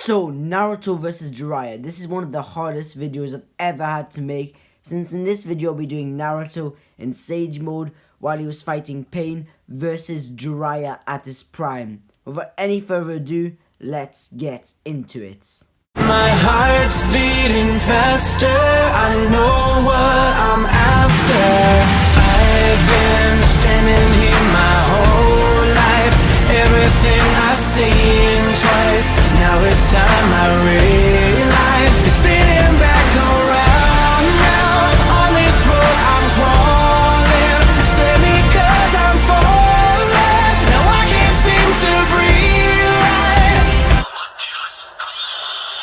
So, Naruto vs Jiraiya. This is one of the hardest videos I've ever had to make, since in this video I'll be doing Naruto in Sage mode while he was fighting Pain versus Jiraiya at his prime. Without any further ado, let's get into it. My heart's beating faster, I know what I'm after. I've been standing here my whole life, everything I've seen twice. Now it's time I realize it's spinning back around now. On this road I'm crawling, save me 'cause I'm falling. Now I can't seem to breathe right.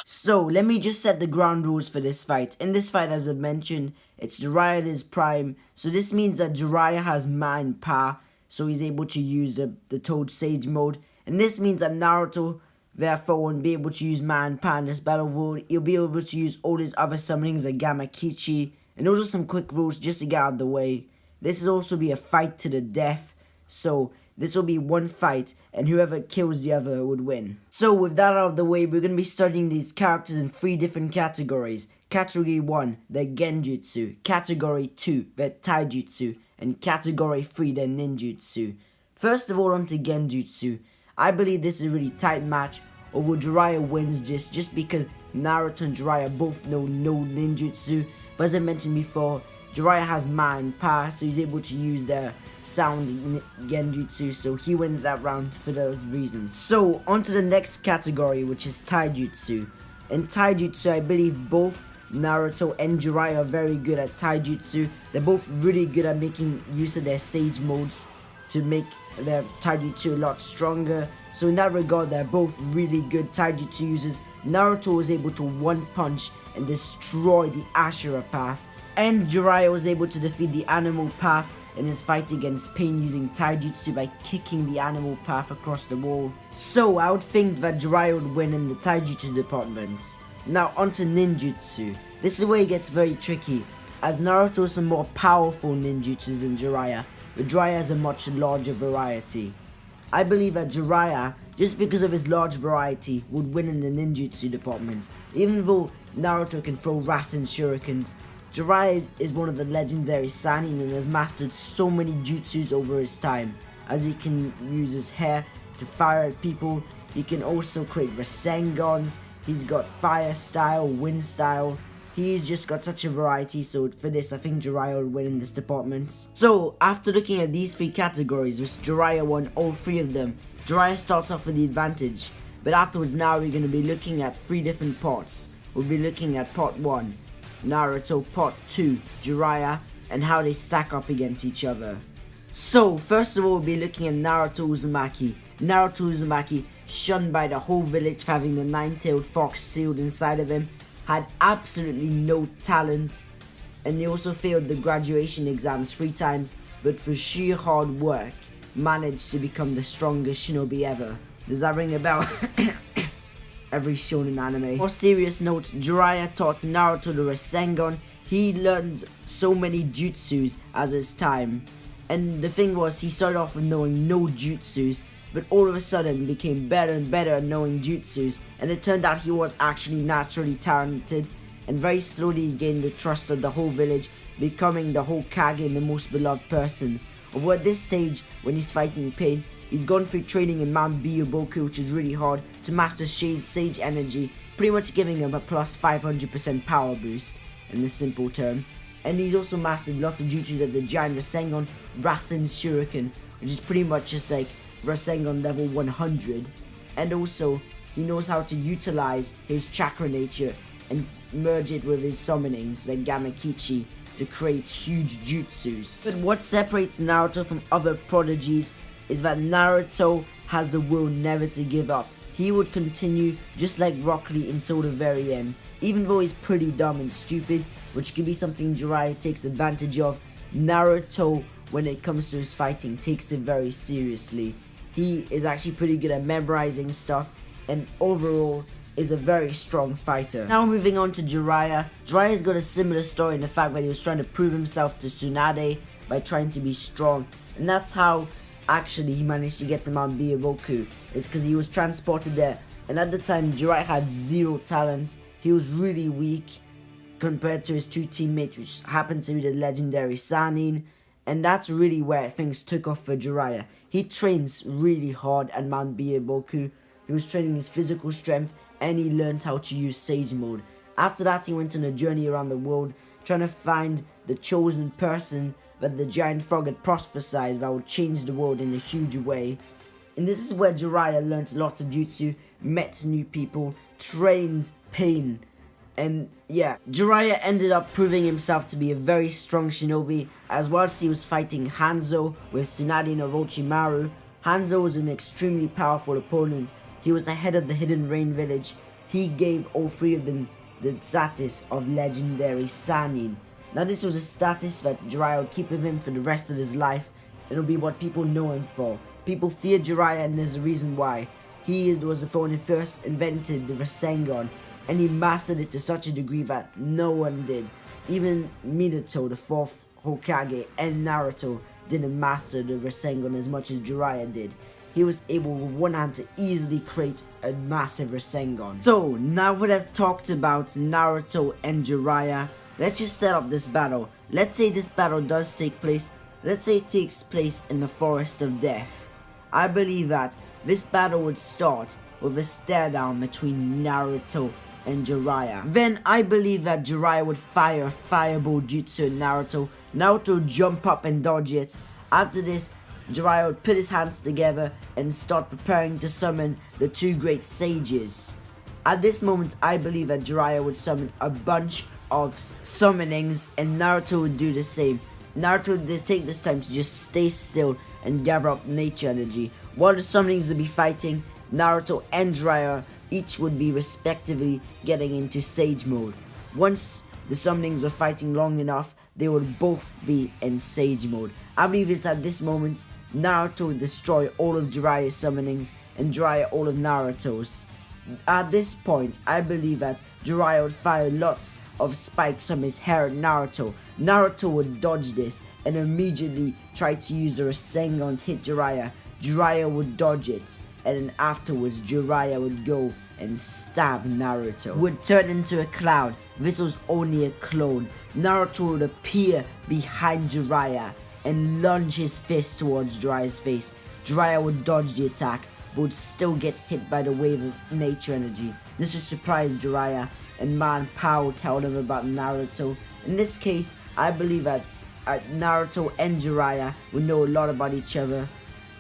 So, let me just set the ground rules for this fight. In this fight, as I mentioned, it's Jiraiya at his prime. So this means that Jiraiya has mind power, so he's able to use the Toad Sage mode. And this means that Naruto, therefore, won't be able to use mind power in this battle world. He'll be able to use all his other summonings like Gamakichi, and also some quick rules just to get out of the way. This will also be a fight to the death, so this will be one fight, and whoever kills the other would win. So with that out of the way, we're going to be studying these characters in 3 different categories. Category 1, their Genjutsu. Category 2, their Taijutsu. And Category 3, their Ninjutsu. First of all, onto Genjutsu. I believe this is a really tight match, although Jiraiya wins just because Naruto and Jiraiya both know no ninjutsu. But as I mentioned before, Jiraiya has mind power, so he's able to use their sound genjutsu, so he wins that round for those reasons. So, on to the next category, which is Taijutsu. In Taijutsu, I believe both Naruto and Jiraiya are very good at Taijutsu. They're both really good at making use of their Sage modes to make their Taijutsu a lot stronger. So in that regard, they're both really good Taijutsu users. Naruto was able to one punch and destroy the Ashura path, and Jiraiya was able to defeat the animal path in his fight against Pain using Taijutsu by kicking the animal path across the wall. So I would think that Jiraiya would win in the Taijutsu department. Now onto Ninjutsu. This is where it gets very tricky, as Naruto has some more powerful ninjutsus than Jiraiya, but Jiraiya has a much larger variety. I believe that Jiraiya, just because of his large variety, would win in the ninjutsu department. Even though Naruto can throw Rasen shurikens, Jiraiya is one of the legendary Sannin and has mastered so many jutsus over his time, as he can use his hair to fire at people. He can also create Rasengans. He's got fire style, wind style. He's just got such a variety, so for this I think Jiraiya will win in this department. So after looking at these 3 categories, which Jiraiya won all 3 of them, Jiraiya starts off with the advantage. But afterwards now we're going to be looking at 3 different parts. We'll be looking at part 1, Naruto, part 2, Jiraiya, and how they stack up against each other. So first of all, we'll be looking at Naruto Uzumaki. Naruto Uzumaki, shunned by the whole village for having the 9-tailed fox sealed inside of him, had absolutely no talent, and he also failed the graduation exams 3 times, but through sheer hard work managed to become the strongest shinobi ever. Does that ring a bell? Every shonen anime. On a serious note, Jiraiya taught Naruto the Rasengan. He learned so many jutsus as his time, and the thing was, he started off with knowing no jutsus, but all of a sudden became better and better at knowing jutsus, and it turned out he was actually naturally talented, and very slowly he gained the trust of the whole village, becoming the Hokage and the most beloved person. Although at this stage, when he's fighting Pain, he's gone through training in Mount Byakubo, which is really hard, to master Sage Energy, pretty much giving him a plus 500% power boost, in this simple term. And he's also mastered lots of jutsus at the giant Rasengan, Rasen Shuriken, which is pretty much just like Rasengan level 100, and also he knows how to utilize his chakra nature and merge it with his summonings like Gamakichi to create huge jutsus. But what separates Naruto from other prodigies is that Naruto has the will never to give up. He would continue just like Rock Lee until the very end, even though he's pretty dumb and stupid, which could be something Jiraiya takes advantage of. Naruto, when it comes to his fighting, takes it very seriously. He is actually pretty good at memorizing stuff, and overall is a very strong fighter. Now moving on to Jiraiya. Jiraiya's got a similar story in the fact that he was trying to prove himself to Tsunade by trying to be strong, and that's how actually he managed to get to Mount Byakubo, is because he was transported there And at the time, Jiraiya had zero talent. He was really weak compared to his two teammates, which happened to be the legendary Sannin. And that's really where things took off for Jiraiya. He trains really hard at Mount Byaboku. He was training his physical strength, and he learned how to use Sage Mode. After that, he went on a journey around the world, trying to find the chosen person that the giant frog had prophesied that would change the world in a huge way. And this is where Jiraiya learned lots of jutsu, met new people, trained pain. And yeah, Jiraiya ended up proving himself to be a very strong shinobi, as whilst he was fighting Hanzo with Tsunade and Orochimaru. Hanzo was an extremely powerful opponent. He was the head of the Hidden Rain village. He gave all three of them the status of legendary Sannin. Now this was a status that Jiraiya would keep with him for the rest of his life. It'll be what people know him for. People fear Jiraiya, and there's a reason why. He was the one who first invented the Rasengan, and he mastered it to such a degree that no one did. Even Minato, the fourth Hokage, and Naruto didn't master the Rasengan as much as Jiraiya did. He was able with one hand to easily create a massive Rasengan. So now that I've talked about Naruto and Jiraiya, let's just set up this battle. Let's say this battle does take place. Let's say it takes place in the Forest of Death. I believe that this battle would start with a stare down between Naruto and Jiraiya. Then I believe that Jiraiya would fire a fireball jutsu at Naruto. Naruto would jump up and dodge it. After this, Jiraiya would put his hands together and start preparing to summon the two great sages. At this moment, I believe that Jiraiya would summon a bunch of summonings, and Naruto would do the same. Naruto would take this time to just stay still and gather up nature energy. While the summonings would be fighting, Naruto and Jiraiya each would be respectively getting into Sage Mode. Once the summonings were fighting long enough, they would both be in Sage Mode. I believe it's at this moment Naruto would destroy all of Jiraiya's summonings and Jiraiya all of Naruto's. At this point, I believe that Jiraiya would fire lots of spikes from his hair at Naruto. Naruto would dodge this and immediately try to use the Rasengan to hit Jiraiya. Jiraiya would dodge it, and then afterwards Jiraiya would go and stab Naruto. Would turn into a cloud. This was only a clone. Naruto would appear behind Jiraiya and lunge his fist towards Jiraiya's face. Jiraiya would dodge the attack, but would still get hit by the wave of nature energy. This would surprise Jiraiya, and Man Power would tell them about Naruto. In this case, I believe that Naruto and Jiraiya would know a lot about each other.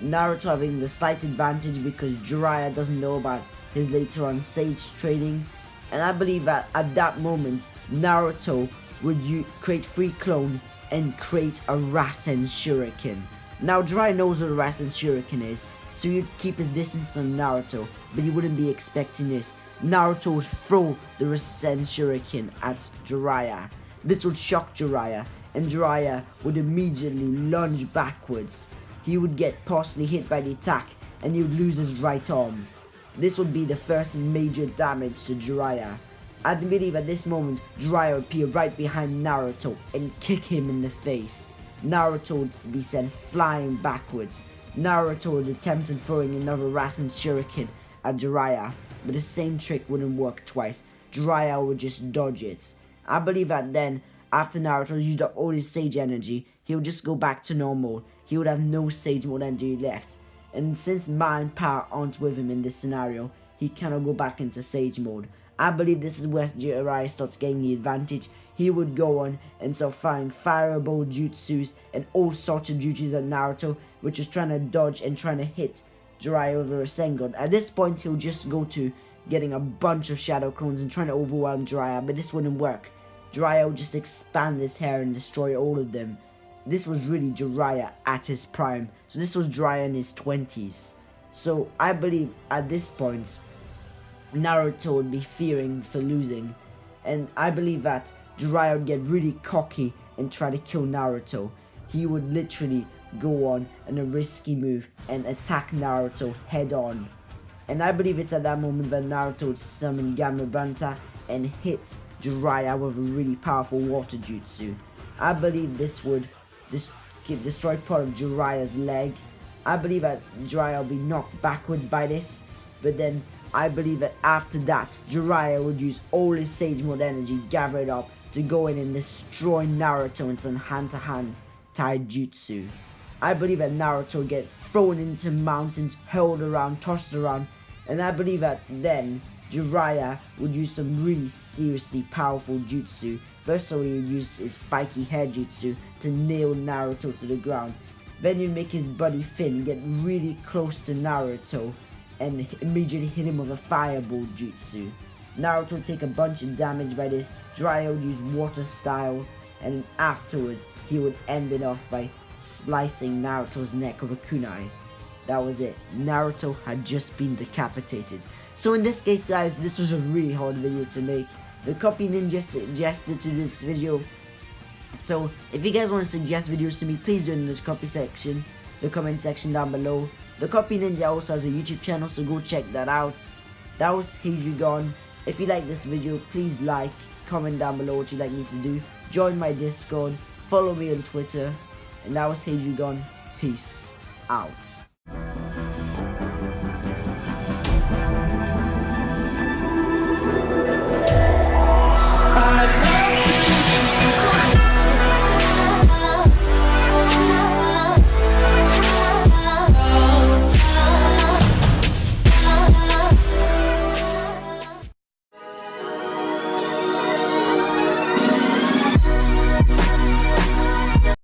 Naruto having the slight advantage because Jiraiya doesn't know about his later on Sage training. And I believe that at that moment, Naruto would create 3 clones and create a Rasen Shuriken. Now Jiraiya knows what a Rasen Shuriken is, so he would keep his distance on Naruto, but he wouldn't be expecting this. Naruto would throw the Rasen Shuriken at Jiraiya. This would shock Jiraiya, and Jiraiya would immediately lunge backwards. He would get partially hit by the attack, and he would lose his right arm. This would be the first major damage to Jiraiya. I believe at this moment, Jiraiya would appear right behind Naruto and kick him in the face. Naruto would be sent flying backwards. Naruto would attempt throwing another Rasen Shuriken at Jiraiya, but the same trick wouldn't work twice. Jiraiya would just dodge it. I believe that then, after Naruto used up all his Sage energy, he would just go back to normal. He would have no Sage Mode energy left. And since Mind Power aren't with him in this scenario, he cannot go back into Sage Mode. I believe this is where Jiraiya starts getting the advantage. He would go on and start firing fireball jutsus and all sorts of jutsus at Naruto, which is trying to dodge and trying to hit Jiraiya with a Rasengan. At this point, he'll just go to getting a bunch of shadow clones and trying to overwhelm Jiraiya, but this wouldn't work. Jiraiya would just expand his hair and destroy all of them. This was really Jiraiya at his prime. So this was Jiraiya in his 20s. So I believe at this point, Naruto would be fearing for losing. And I believe that Jiraiya would get really cocky and try to kill Naruto. He would literally go on a risky move and attack Naruto head on. And I believe it's at that moment that Naruto would summon Gamabanta and hit Jiraiya with a really powerful water jutsu. I believe this would destroy part of Jiraiya's leg. I believe that Jiraiya will be knocked backwards by this, but then I believe that after that, Jiraiya would use all his Sage Mode energy gathered up to go in and destroy Naruto in some hand-to-hand taijutsu. I believe that Naruto would get thrown into mountains, hurled around, tossed around, and I believe that then Jiraiya would use some really seriously powerful jutsu. First of all, he would use his spiky hair jutsu to nail Naruto to the ground. Then he'd make his buddy Finn get really close to Naruto and immediately hit him with a fireball jutsu. Naruto would take a bunch of damage by this, Jiraiya would use water style, and afterwards he would end it off by slicing Naruto's neck with a kunai. That was it. Naruto had just been decapitated. So in this case, guys, this was a really hard video to make. The Copy Ninja suggested to this video. So if you guys want to suggest videos to me, please do it in the comment section down below. The Copy Ninja also has a YouTube channel, so go check that out. That was Hadrigon. If you like this video, please like, comment down below what you'd like me to do. Join my Discord, follow me on Twitter. And that was Hadrigon. Peace out.